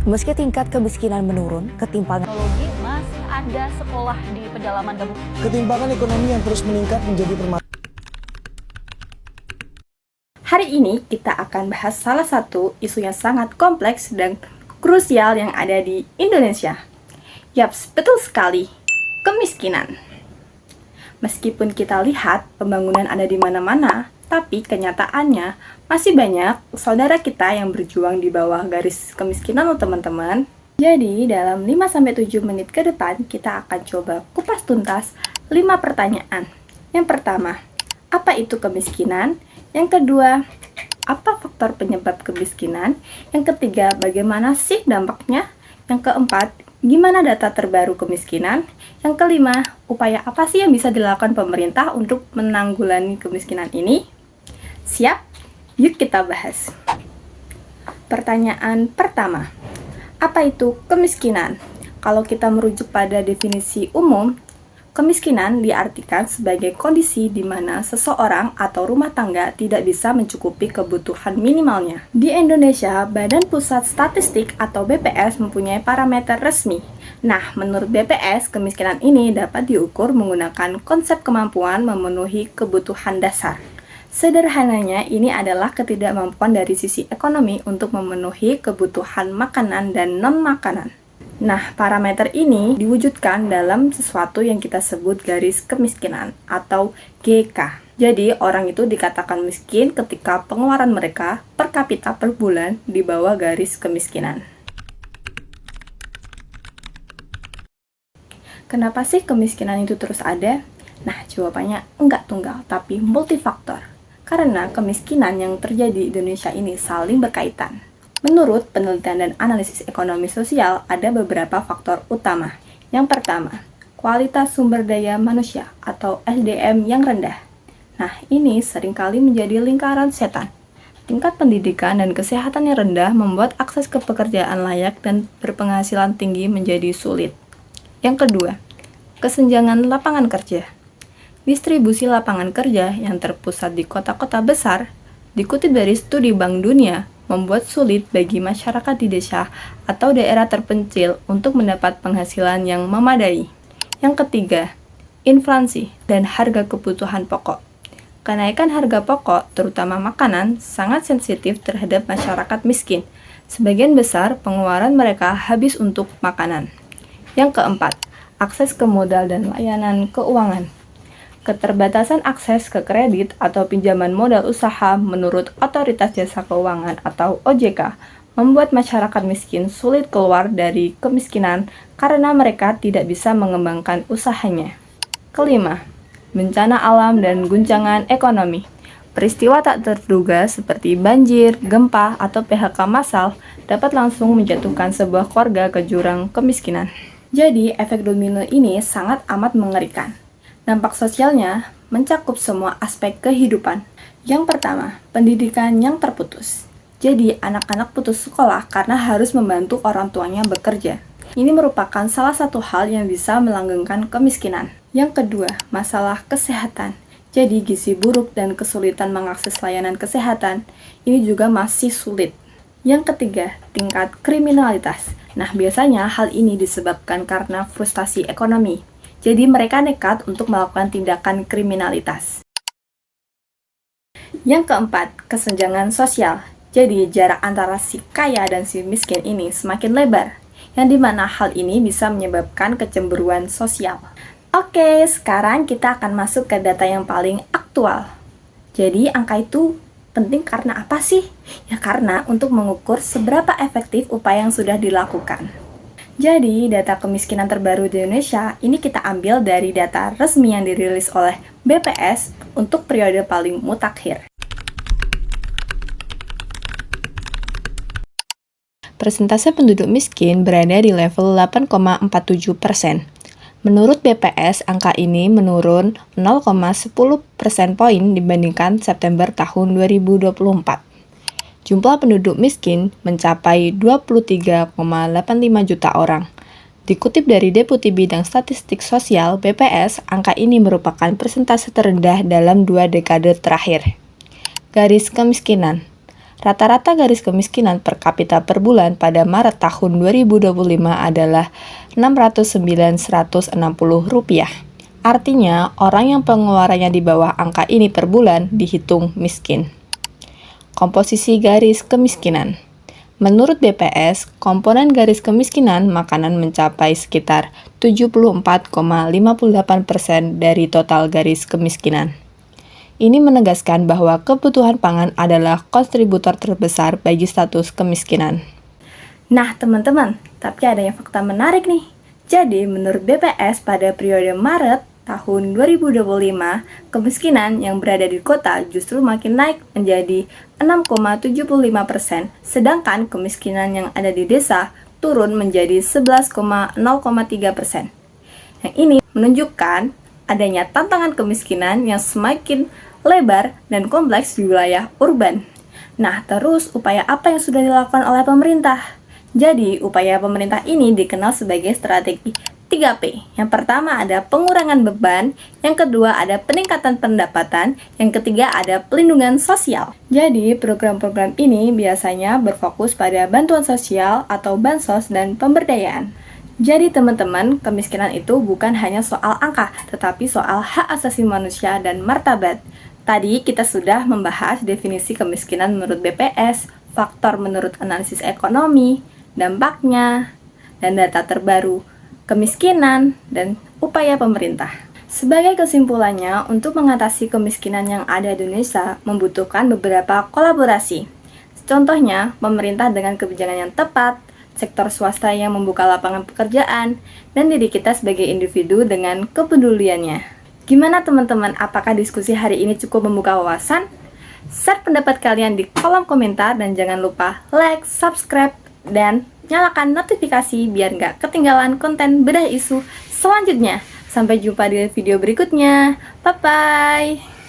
Meski tingkat kemiskinan menurun, ketimpangan Teknologi masih ada sekolah di pedalaman kabupaten. Ketimpangan ekonomi yang terus meningkat menjadi permasalahan. Hari ini kita akan bahas salah satu isu yang sangat kompleks dan krusial yang ada di Indonesia. Yaps, betul sekali, kemiskinan. Meskipun kita lihat pembangunan ada di mana-mana, tapi kenyataannya masih banyak saudara kita yang berjuang di bawah garis kemiskinan loh teman-teman. Jadi dalam 5-7 menit ke depan kita akan coba kupas tuntas 5 pertanyaan. Yang pertama, apa itu kemiskinan? Yang kedua, apa faktor penyebab kemiskinan? Yang ketiga, bagaimana sih dampaknya? Yang keempat, gimana data terbaru kemiskinan? Yang kelima, upaya apa sih yang bisa dilakukan pemerintah untuk menanggulangi kemiskinan ini? Siap? Yuk kita bahas. Pertanyaan pertama, apa itu kemiskinan? Kalau kita merujuk pada definisi umum, kemiskinan diartikan sebagai kondisi di mana seseorang atau rumah tangga tidak bisa mencukupi kebutuhan minimalnya. Di Indonesia, Badan Pusat Statistik atau BPS mempunyai parameter resmi. Nah, menurut BPS, kemiskinan ini dapat diukur menggunakan konsep kemampuan memenuhi kebutuhan dasar. Sederhananya, ini adalah ketidakmampuan dari sisi ekonomi untuk memenuhi kebutuhan makanan dan non-makanan. Nah, parameter ini diwujudkan dalam sesuatu yang kita sebut garis kemiskinan atau GK. Jadi, orang itu dikatakan miskin ketika pengeluaran mereka per kapita per bulan di bawah garis kemiskinan. Kenapa sih kemiskinan itu terus ada? Nah, jawabannya enggak tunggal, tapi multifaktor. Karena kemiskinan yang terjadi di Indonesia ini saling berkaitan. Menurut penelitian dan analisis ekonomi sosial, ada beberapa faktor utama. Yang pertama, kualitas sumber daya manusia atau SDM yang rendah. Nah, ini seringkali menjadi lingkaran setan. Tingkat pendidikan dan kesehatan yang rendah membuat akses ke pekerjaan layak dan berpenghasilan tinggi menjadi sulit. Yang kedua, kesenjangan lapangan kerja. Distribusi lapangan kerja yang terpusat di kota-kota besar, dikutip dari studi Bank Dunia, membuat sulit bagi masyarakat di desa atau daerah terpencil untuk mendapat penghasilan yang memadai. Yang ketiga, inflasi dan harga kebutuhan pokok. Kenaikan harga pokok, terutama makanan, sangat sensitif terhadap masyarakat miskin. Sebagian besar pengeluaran mereka habis untuk makanan. Yang keempat, akses ke modal dan layanan keuangan. Keterbatasan akses ke kredit atau pinjaman modal usaha menurut Otoritas Jasa Keuangan atau OJK membuat masyarakat miskin sulit keluar dari kemiskinan karena mereka tidak bisa mengembangkan usahanya. Kelima, bencana alam dan guncangan ekonomi. Peristiwa tak terduga seperti banjir, gempa, atau PHK massal dapat langsung menjatuhkan sebuah keluarga ke jurang kemiskinan. Jadi, efek domino ini sangat amat mengerikan. Dampak sosialnya mencakup semua aspek kehidupan. Yang pertama, pendidikan yang terputus. Jadi, anak-anak putus sekolah karena harus membantu orang tuanya bekerja. Ini merupakan salah satu hal yang bisa melanggengkan kemiskinan. Yang kedua, masalah kesehatan. Jadi, gizi buruk dan kesulitan mengakses layanan kesehatan ini juga masih sulit. Yang ketiga, tingkat kriminalitas. Nah, biasanya hal ini disebabkan karena frustasi ekonomi. Jadi mereka nekat untuk melakukan tindakan kriminalitas. Yang keempat, kesenjangan sosial. Jadi jarak antara si kaya dan si miskin ini semakin lebar, yang dimana hal ini bisa menyebabkan kecemburuan sosial. Oke, sekarang kita akan masuk ke data yang paling aktual. Jadi angka itu penting karena apa sih? Ya karena untuk mengukur seberapa efektif upaya yang sudah dilakukan. Jadi, data kemiskinan terbaru di Indonesia ini kita ambil dari data resmi yang dirilis oleh BPS untuk periode paling mutakhir. Persentase penduduk miskin berada di level 8,47%. Menurut BPS, angka ini menurun 0,10 persen poin dibandingkan September tahun 2024. Jumlah penduduk miskin mencapai 23,85 juta orang. Dikutip dari Deputi Bidang Statistik Sosial BPS, angka ini merupakan persentase terendah dalam 2 dekade terakhir. Garis kemiskinan. Rata-rata garis kemiskinan per kapita per bulan pada Maret tahun 2025 adalah Rp609.160. Artinya, orang yang pengeluarannya di bawah angka ini per bulan dihitung miskin. Komposisi garis kemiskinan. Menurut BPS, komponen garis kemiskinan makanan mencapai sekitar 74,58% dari total garis kemiskinan. Ini menegaskan bahwa kebutuhan pangan adalah kontributor terbesar bagi status kemiskinan. Nah teman-teman, tapi ada yang fakta menarik nih. Jadi menurut BPS pada periode Maret tahun 2025, kemiskinan yang berada di kota justru makin naik menjadi 6,75%, sedangkan kemiskinan yang ada di desa turun menjadi 11,03%. Yang ini menunjukkan adanya tantangan kemiskinan yang semakin lebar dan kompleks di wilayah urban. Nah, terus upaya apa yang sudah dilakukan oleh pemerintah? Jadi, upaya pemerintah ini dikenal sebagai strategi 3P. Yang pertama ada pengurangan beban, yang kedua ada peningkatan pendapatan, yang ketiga ada pelindungan sosial. Jadi, program-program ini biasanya berfokus pada bantuan sosial atau bansos dan pemberdayaan. Jadi teman-teman, kemiskinan itu bukan hanya soal angka, tetapi soal hak asasi manusia dan martabat. Tadi kita sudah membahas definisi kemiskinan menurut BPS, faktor menurut analisis ekonomi, dampaknya, dan data terbaru, kemiskinan, dan upaya pemerintah. Sebagai kesimpulannya, untuk mengatasi kemiskinan yang ada di Indonesia membutuhkan beberapa kolaborasi. Contohnya, pemerintah dengan kebijakan yang tepat, sektor swasta yang membuka lapangan pekerjaan, dan diri kita sebagai individu dengan kepeduliannya. Gimana teman-teman, apakah diskusi hari ini cukup membuka wawasan? Share pendapat kalian di kolom komentar dan jangan lupa like, subscribe, dan nyalakan notifikasi biar nggak ketinggalan konten bedah isu selanjutnya. Sampai jumpa di video berikutnya. Bye-bye!